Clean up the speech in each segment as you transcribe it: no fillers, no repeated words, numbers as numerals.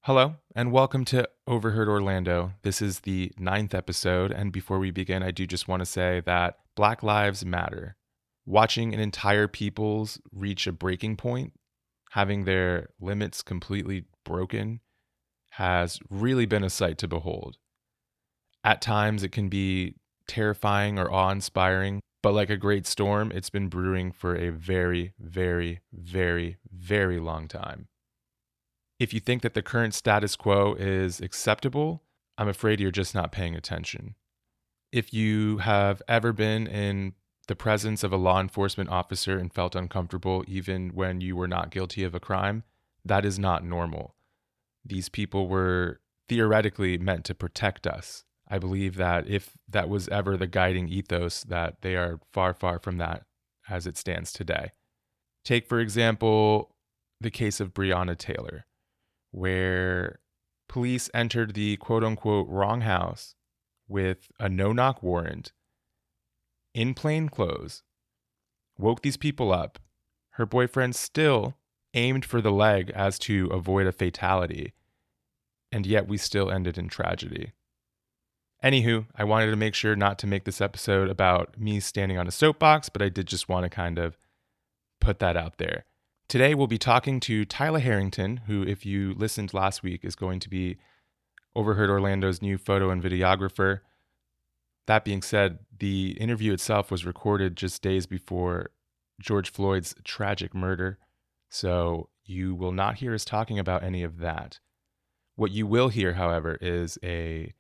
Hello, and welcome to Overheard Orlando. This is the ninth episode, and before we begin, I do just want to say that Black Lives Matter. Watching an entire people's reach a breaking point, having their limits completely broken, has really been a sight to behold. At times, it can be terrifying or awe-inspiring, but like a great storm, it's been brewing for a very, very, very, very long time. If you think that the current status quo is acceptable, I'm afraid you're just not paying attention. If you have ever been in the presence of a law enforcement officer and felt uncomfortable even when you were not guilty of a crime, that is not normal. These people were theoretically meant to protect us. I believe that if that was ever the guiding ethos, that they are far, far from that as it stands today. Take, for example, the case of Breonna Taylor, where police entered the quote unquote wrong house with a no-knock warrant in plain clothes, woke these people up. Her boyfriend still aimed for the leg as to avoid a fatality, and yet we still ended in tragedy. Anywho, I wanted to make sure not to make this episode about me standing on a soapbox, but I did just want to kind of put that out there. Today, we'll be talking to Tyla Harrington, who, if you listened last week, is going to be Overheard Orlando's new photo and videographer. That being said, the interview itself was recorded just days before George Floyd's tragic murder, so you will not hear us talking about any of that. What you will hear, however, is an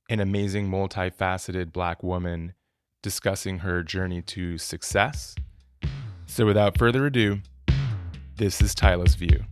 amazing, multifaceted Black woman discussing her journey to success. So without further ado, this is Tyla's View.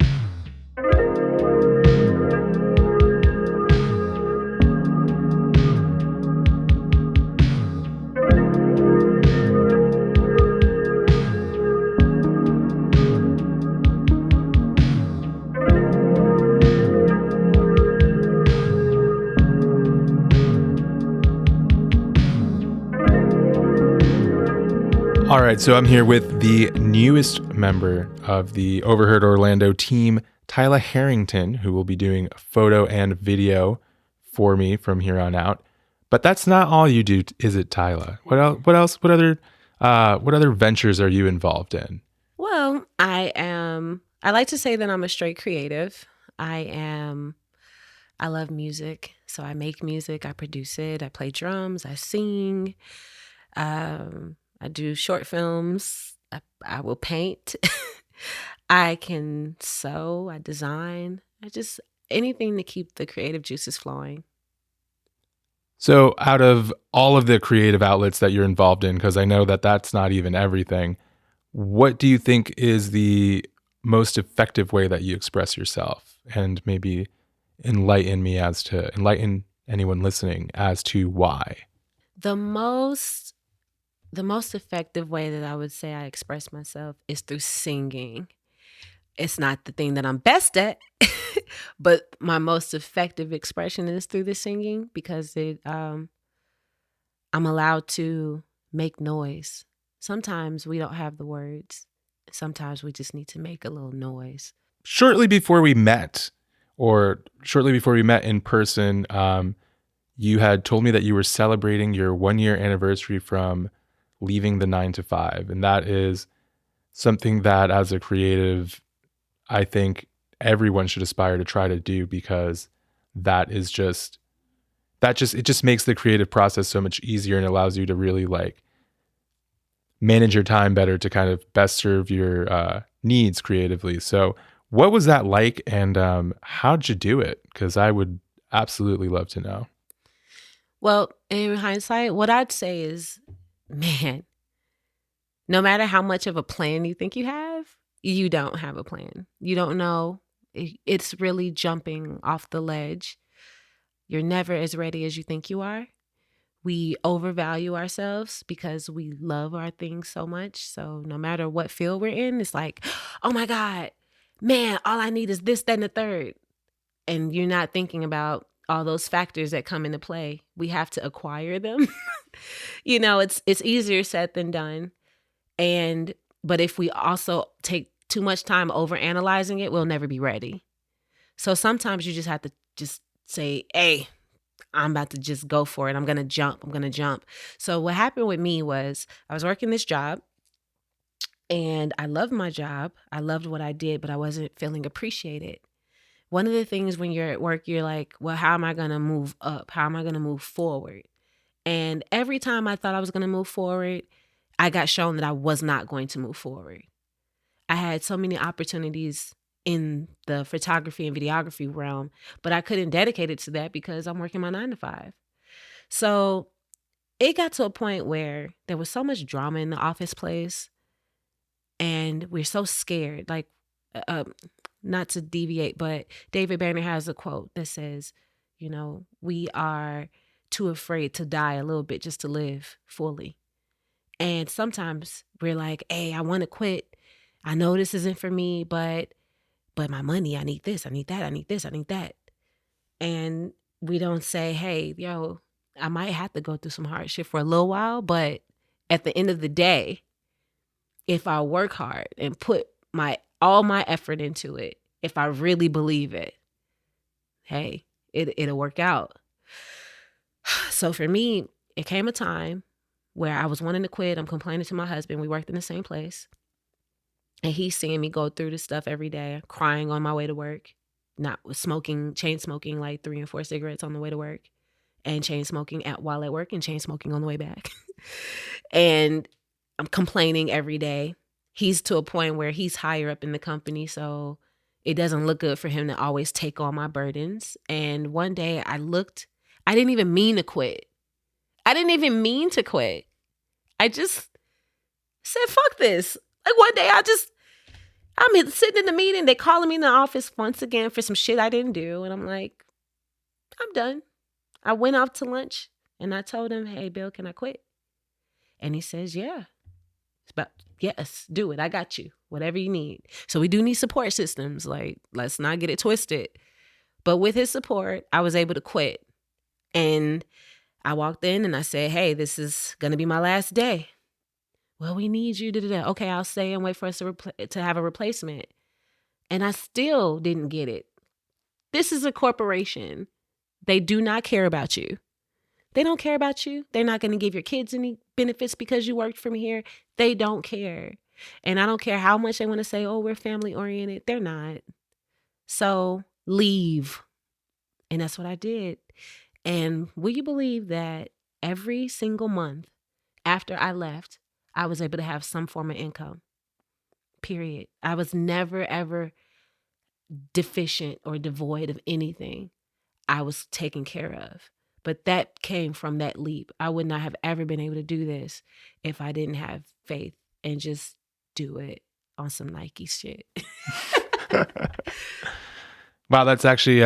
All right, so I'm here with the newest member of the Overheard Orlando team, Tyla Harrington, who will be doing photo and video for me from here on out. But that's not all you do, is it, Tyla? What else? What other ventures are you involved in? Well, I like to say that I'm a straight creative. I love music. So I make music, I produce it, I play drums, I sing. I do short films. I will paint. I can sew, I design. I just anything to keep the creative juices flowing. So out of all of the creative outlets that you're involved in, because I know that that's not even everything, what do you think is the most effective way that you express yourself? And maybe enlighten anyone listening as to why. The most the most effective way that I would say I express myself is through singing. It's not the thing that I'm best at, but my most effective expression is through the singing because I'm allowed to make noise. Sometimes we don't have the words. Sometimes we just need to make a little noise. Shortly before we met, or shortly before we met in person, you had told me that you were celebrating your 1 year anniversary from leaving the 9 to 5. And that is something that as a creative, I think everyone should aspire to try to do, because it just makes the creative process so much easier and allows you to really like manage your time better to kind of best serve your needs creatively. So what was that like, and how'd you do it? Because I would absolutely love to know. Well, in hindsight, what I'd say is, man, no matter how much of a plan you think you don't have a plan. You don't know. It's really jumping off the ledge. You're never as ready as you think you are. We overvalue ourselves because we love our things so much. So no matter what field we're in, it's like, oh my God, man, all I need is this, that, and the third. And you're not thinking about all those factors that come into play. We have to acquire them. It's easier said than done. But if we also take too much time over analyzing it, we'll never be ready. So sometimes you just have to just say, hey, I'm about to just go for it. I'm going to jump. I'm going to jump. So what happened with me was I was working this job and I loved my job. I loved what I did, but I wasn't feeling appreciated. One of the things when you're at work, you're like, well, how am I going to move up? How am I going to move forward? And every time I thought I was going to move forward, I got shown that I was not going to move forward. I had so many opportunities in the photography and videography realm, but I couldn't dedicate it to that because I'm working my 9 to 5. So it got to a point where there was so much drama in the office place and we're so scared. Like, uh, not to deviate, but David Banner has a quote that says, we are too afraid to die a little bit just to live fully. And sometimes we're like, hey, I want to quit. I know this isn't for me, but my money, I need this, I need that, I need this, I need that. And we don't say, hey, I might have to go through some hardship for a little while, but at the end of the day, if I work hard and put all my effort into it, if I really believe it, hey, it'll work out. So for me, it came a time where I was wanting to quit. I'm complaining to my husband. We worked in the same place. And he's seeing me go through this stuff every day, crying on my way to work, not smoking, chain smoking like 3 and 4 cigarettes on the way to work, and chain smoking while at work and chain smoking on the way back. And I'm complaining every day. He's to a point where he's higher up in the company, so it doesn't look good for him to always take on my burdens. And one day I didn't even mean to quit. I just said, fuck this. Like one day I'm sitting in the meeting. They calling me in the office once again for some shit I didn't do. And I'm like, I'm done. I went off to lunch and I told him, hey, Bill, can I quit? And he says, yeah. Yes, do it. I got you. Whatever you need. So we do need support systems. Like, let's not get it twisted. But with his support, I was able to quit. And I walked in and I said, hey, this is going to be my last day. Well, we need you to. Okay, I'll stay and wait for us to have a replacement. And I still didn't get it. This is a corporation. They do not care about you. They don't care about you. They're not going to give your kids any benefits because you worked from here. They don't care. And I don't care how much they want to say, oh, we're family oriented. They're not. So leave. And that's what I did. And will you believe that every single month after I left, I was able to have some form of income, period. I was never, ever deficient or devoid of anything. I was taken care of. But that came from that leap. I would not have ever been able to do this if I didn't have faith and just do it on some Nike shit. Wow, that's actually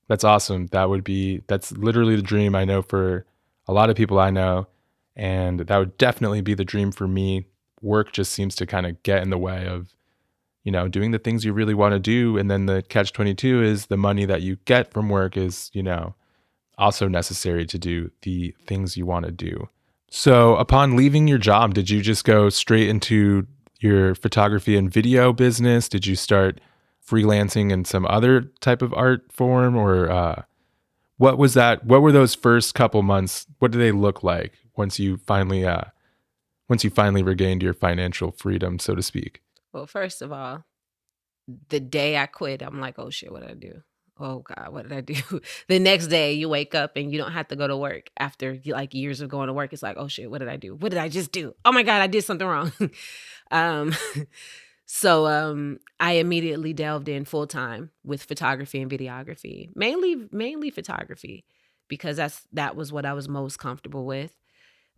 that's awesome. That's literally the dream I know for a lot of people I know, and that would definitely be the dream for me. Work just seems to kind of get in the way of, doing the things you really want to do, and then the catch-22 is the money that you get from work is, also necessary to do the things you want to do. So upon leaving your job, did you just go straight into your photography and video business? Did you start freelancing in some other type of art form, or what was that? What were those first couple months? What did they look like once you finally regained your financial freedom, so to speak? Well, first of all, the day I quit, I'm like, oh shit, what did I do? Oh God, what did I do? The next day you wake up and you don't have to go to work after like years of going to work. It's like, oh shit, what did I do? What did I just do? Oh my God, I did something wrong. um, so I immediately delved in full time with photography and videography, mainly photography, because that was what I was most comfortable with.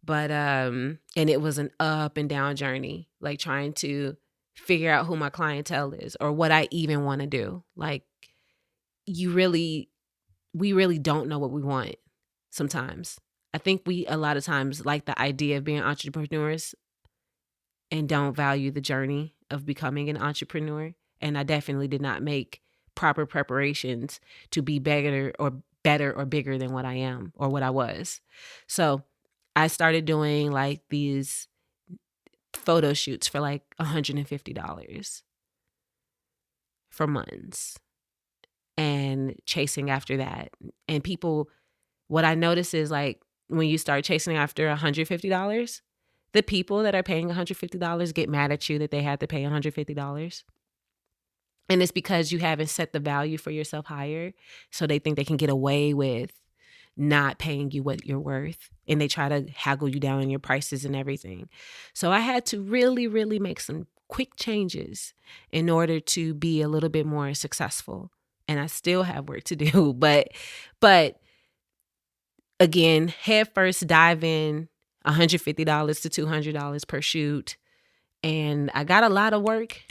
But and it was an up and down journey, like trying to figure out who my clientele is or what I even want to do. Like we really don't know what we want sometimes. I think we a lot of times like the idea of being entrepreneurs and don't value the journey of becoming an entrepreneur. And I definitely did not make proper preparations to be better or bigger than what I am or what I was. So I started doing like these photo shoots for like $150 for months. and chasing after that. And people, what I notice is like when you start chasing after $150, the people that are paying $150 get mad at you that they had to pay $150. And it's because you haven't set the value for yourself higher. So they think they can get away with not paying you what you're worth. And they try to haggle you down on your prices and everything. So I had to really, really make some quick changes in order to be a little bit more successful. And I still have work to do. But again, head first dive in, $150 to $200 per shoot. And I got a lot of work,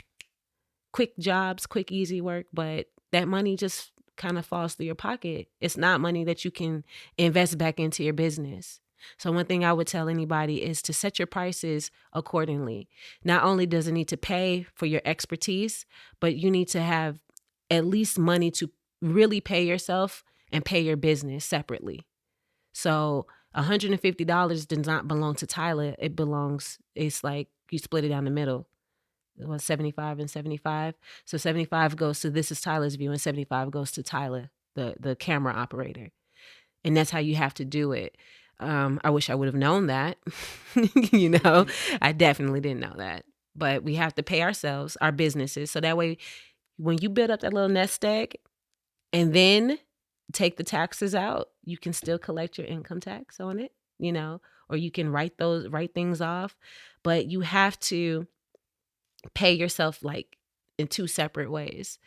quick jobs, quick, easy work, but that money just kind of falls through your pocket. It's not money that you can invest back into your business. So one thing I would tell anybody is to set your prices accordingly. Not only does it need to pay for your expertise, but you need to have at least money to really pay yourself and pay your business separately. So $150 does not belong to Tyla. It's like you split it down the middle. It was 75 and 75. So 75 goes to This Is Tyla's View and 75 goes to Tyla, the camera operator. And that's how you have to do it. I wish I would have known that. I definitely didn't know that. But we have to pay ourselves, our businesses. So that way, when you build up that little nest egg and then take the taxes out, you can still collect your income tax on it, or you can write things off. But you have to pay yourself like in two separate ways.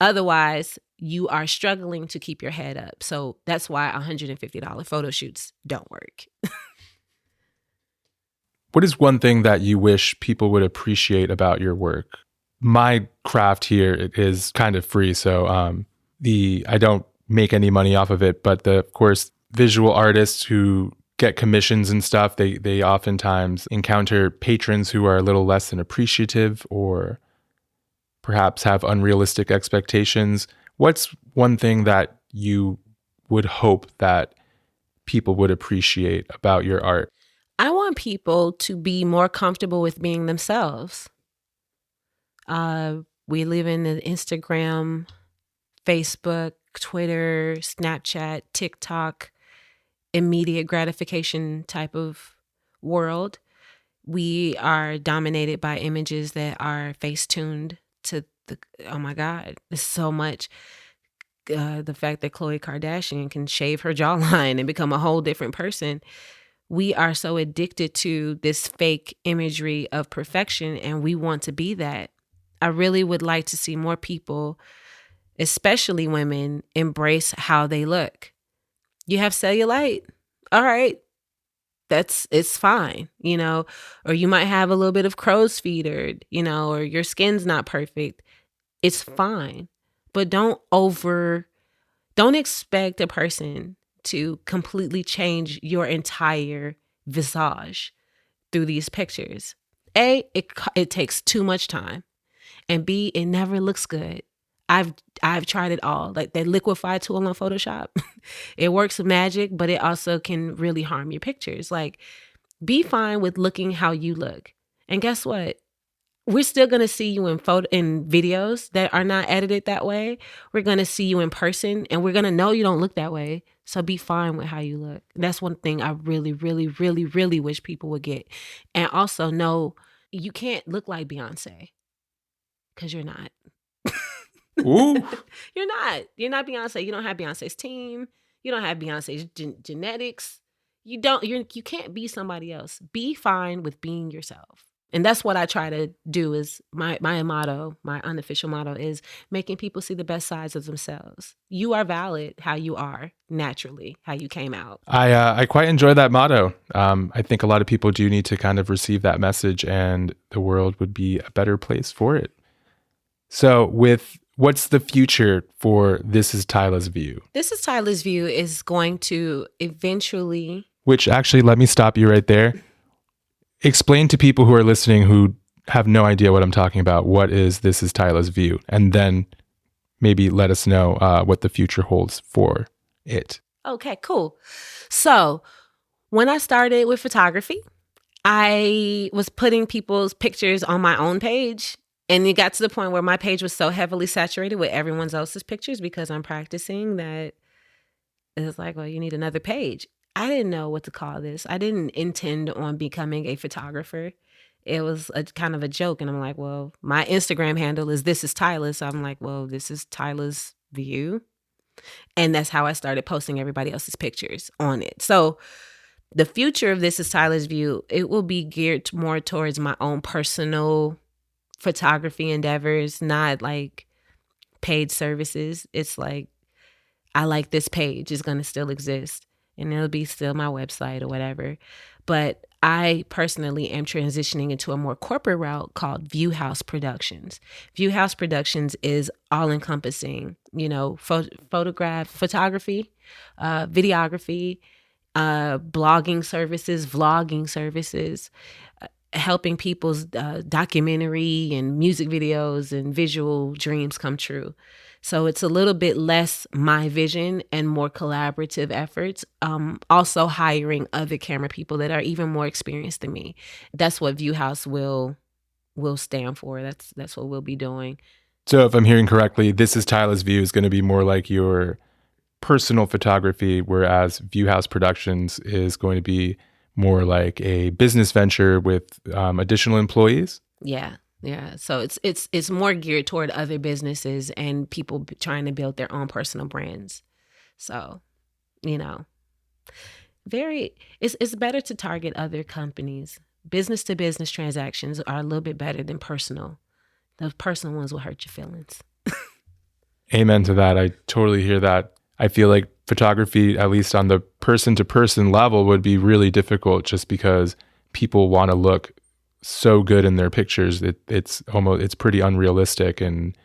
Otherwise, you are struggling to keep your head up. So that's why $150 photo shoots don't work. What is one thing that you wish people would appreciate about your work? My craft here is kind of free, so I don't make any money off of it, but of course, visual artists who get commissions and stuff, they oftentimes encounter patrons who are a little less than appreciative or perhaps have unrealistic expectations. What's one thing that you would hope that people would appreciate about your art? I want people to be more comfortable with being themselves. We live in the Instagram, Facebook, Twitter, Snapchat, TikTok, immediate gratification type of world. We are dominated by images that are face-tuned to oh my God, there's so much. The fact that Khloe Kardashian can shave her jawline and become a whole different person. We are so addicted to this fake imagery of perfection, and we want to be that. I really would like to see more people, especially women, embrace how they look. You have cellulite. All right. It's fine, or you might have a little bit of crow's feet or your skin's not perfect. It's fine. But don't expect a person to completely change your entire visage through these pictures. A, it takes too much time. And B, it never looks good. I've tried it all. Like that liquify tool on Photoshop. It works magic, but it also can really harm your pictures. Like, be fine with looking how you look. And guess what? We're still going to see you in videos that are not edited that way. We're going to see you in person and we're going to know you don't look that way. So be fine with how you look. That's one thing I really, really, really, really wish people would get. And also know you can't look like Beyonce because you're not. Ooh. You're not Beyonce. You don't have Beyonce's team. You don't have Beyonce's genetics. You can't be somebody else. Be fine with being yourself. And that's what I try to do. Is my motto, my unofficial motto is making people see the best sides of themselves. You are valid how you are naturally, how you came out. I quite enjoy that motto. I think a lot of people do need to kind of receive that message, and the world would be a better place for it. So what's the future for This Is Tyla's View? This Is Tyla's View is going to eventually... Which actually, let me stop you right there. Explain to people who are listening who have no idea what I'm talking about, what is This Is Tyla's View? And then maybe let us know what the future holds for it. Okay, cool. So when I started with photography, I was putting people's pictures on my own page And it got to the point where my page was so heavily saturated with everyone else's pictures because I'm practicing that it's like, well, you need another page. I didn't know what to call this. I didn't intend on becoming a photographer. It was a kind of a joke. And I'm like, well, my Instagram handle is This Is Tyla. So I'm like, well, this is Tyla's view. And that's how I started posting everybody else's pictures on it. So the future of This Is Tyla's view, it will be geared more towards my own personal photography endeavors, not like paid services. It's like, I like this page is going to still exist and it'll be still my website or whatever. But I personally am transitioning into a more corporate route called Viewhouse Productions. Viewhouse Productions is all encompassing, photography, videography, blogging services, vlogging services, helping people's documentary and music videos and visual dreams come true. So it's a little bit less my vision and more collaborative efforts. Also hiring other camera people that are even more experienced than me. That's what Viewhouse will stand for. That's what we'll be doing. So if I'm hearing correctly, This Is Tyla's view is going to be more like your personal photography, whereas Viewhouse Productions is going to be more like a business venture with additional employees. Yeah. So it's more geared toward other businesses and people trying to build their own personal brands. So, it's better to target other companies. Business to business transactions are a little bit better than personal. The personal ones will hurt your feelings. Amen to that. I totally hear that. I feel like photography, at least on the person to person level, would be really difficult just because people want to look so good in their pictures. It's pretty unrealistic. And,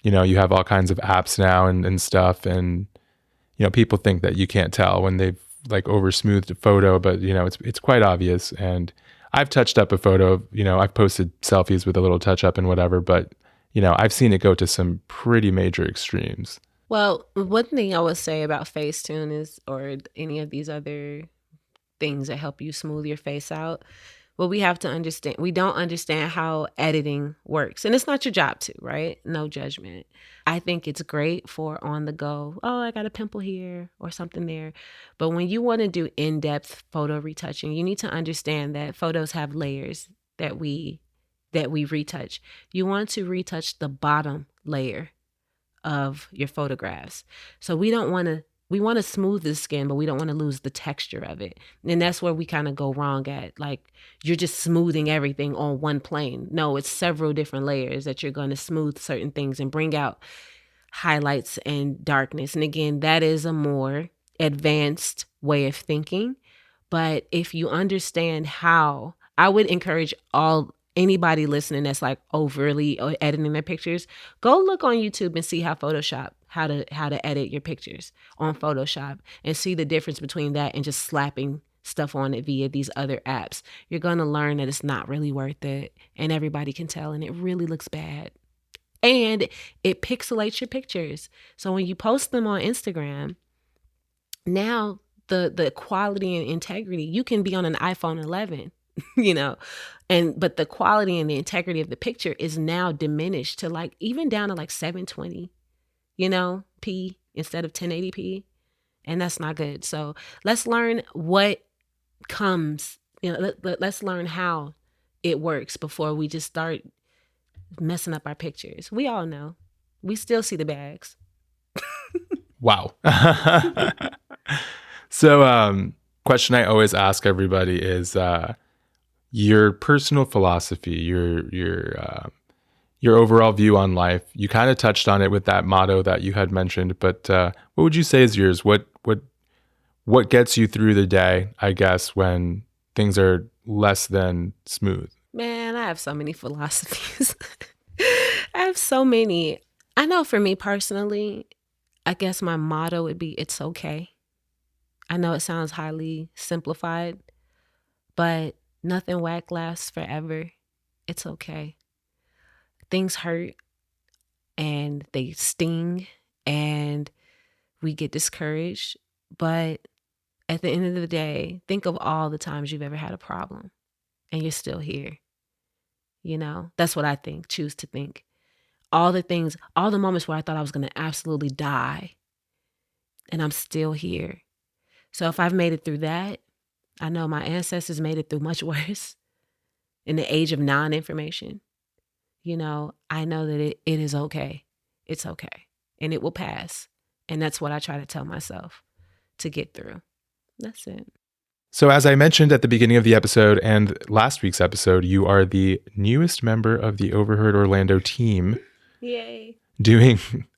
you have all kinds of apps now and stuff. And, people think that you can't tell when they've like over smoothed a photo, but it's quite obvious. And I've touched up a photo, I've posted selfies with a little touch up and whatever, but I've seen it go to some pretty major extremes. Well, one thing I would say about Facetune is, or any of these other things that help you smooth your face out, well, we have to understand, we don't understand how editing works. And it's not your job to, right? No judgment. I think it's great for on the go. Oh, I got a pimple here or something there. But when you want to do in-depth photo retouching, you need to understand that photos have layers that we retouch. You want to retouch the bottom layer of your photographs. So we want to smooth the skin, but we don't want to lose the texture of it. And that's where we kind of go wrong at. Like, you're just smoothing everything on one plane. No, it's several different layers that you're going to smooth certain things and bring out highlights and darkness. And again, that is a more advanced way of thinking. But if you understand how, I would encourage anybody listening that's like overly editing their pictures, go look on YouTube and see how to edit your pictures on Photoshop and see the difference between that and just slapping stuff on it via these other apps. You're going to learn that it's not really worth it, and everybody can tell, and it really looks bad. And it pixelates your pictures. So when you post them on Instagram, now the quality and integrity, you can be on an iPhone 11, but the quality and the integrity of the picture is now diminished to like even down to like 720, p instead of 1080p, and that's not good. So let's learn what comes, let's learn how it works before we just start messing up our pictures. We all know, we still see the bags. Wow. So, question I always ask everybody is your personal philosophy, your overall view on life. You kind of touched on it with that motto that you had mentioned, but what would you say is yours? What gets you through the day, I guess, when things are less than smooth? Man, I have so many philosophies. I have so many. I know for me personally, I guess my motto would be, it's okay. I know it sounds highly simplified, but nothing whack lasts forever. It's okay. Things hurt and they sting and we get discouraged. But at the end of the day, think of all the times you've ever had a problem and you're still here. That's what I choose to think. All the moments where I thought I was going to absolutely die, and I'm still here. So if I've made it through that, I know my ancestors made it through much worse in the age of non-information. I know that it is okay. It's okay. And it will pass. And that's what I try to tell myself to get through. That's it. So as I mentioned at the beginning of the episode and last week's episode, you are the newest member of the Overheard Orlando team. Yay.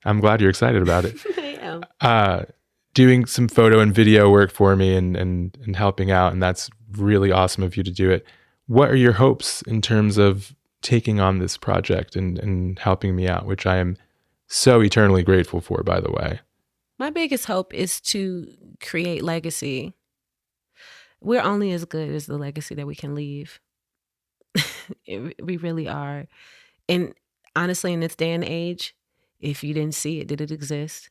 I'm glad you're excited about it. I am. Doing some photo and video work for me and helping out. And that's really awesome of you to do it. What are your hopes in terms of taking on this project and helping me out, which I am so eternally grateful for, by the way? My biggest hope is to create legacy. We're only as good as the legacy that we can leave. We really are. And honestly, in this day and age, if you didn't see it, did it exist?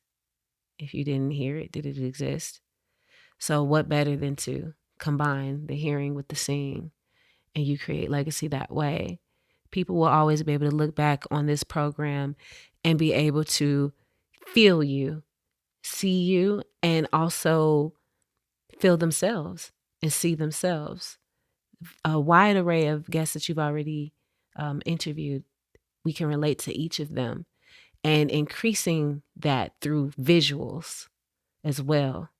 If you didn't hear it, did it exist? So what better than to combine the hearing with the seeing, and you create legacy that way? People will always be able to look back on this program and be able to feel you, see you, and also feel themselves and see themselves. A wide array of guests that you've already interviewed, we can relate to each of them, and increasing that through visuals as well.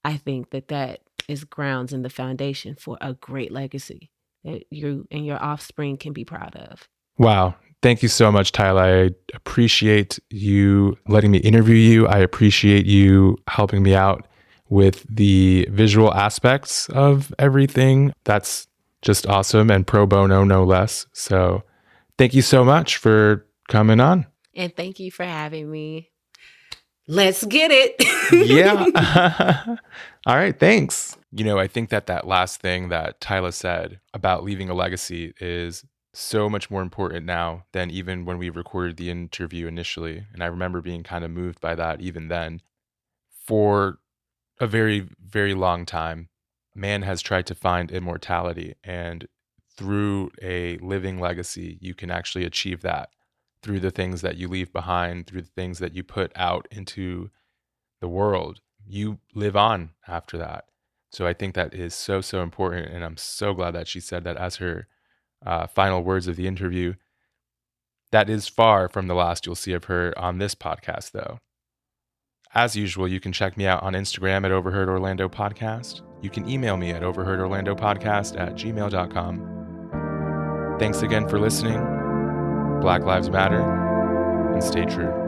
I think that is grounds and the foundation for a great legacy that you and your offspring can be proud of. Wow. Thank you so much, Tyla. I appreciate you letting me interview you. I appreciate you helping me out with the visual aspects of everything. That's just awesome, and pro bono, no less. So thank you so much for coming on. And thank you for having me. Let's get it. Yeah. All right. Thanks. I think that last thing that Tyla said about leaving a legacy is so much more important now than even when we recorded the interview initially. And I remember being kind of moved by that even then. For a very, very long time, man has tried to find immortality. And through a living legacy, you can actually achieve that through the things that you leave behind, through the things that you put out into the world. You live on after that. So I think that is so, so important. And I'm so glad that she said that as her final words of the interview. That is far from the last you'll see of her on this podcast, though. As usual, you can check me out on Instagram at Overheard Orlando Podcast. You can email me at overheardorlandopodcast@gmail.com. Thanks again for listening. Black Lives Matter, and stay true.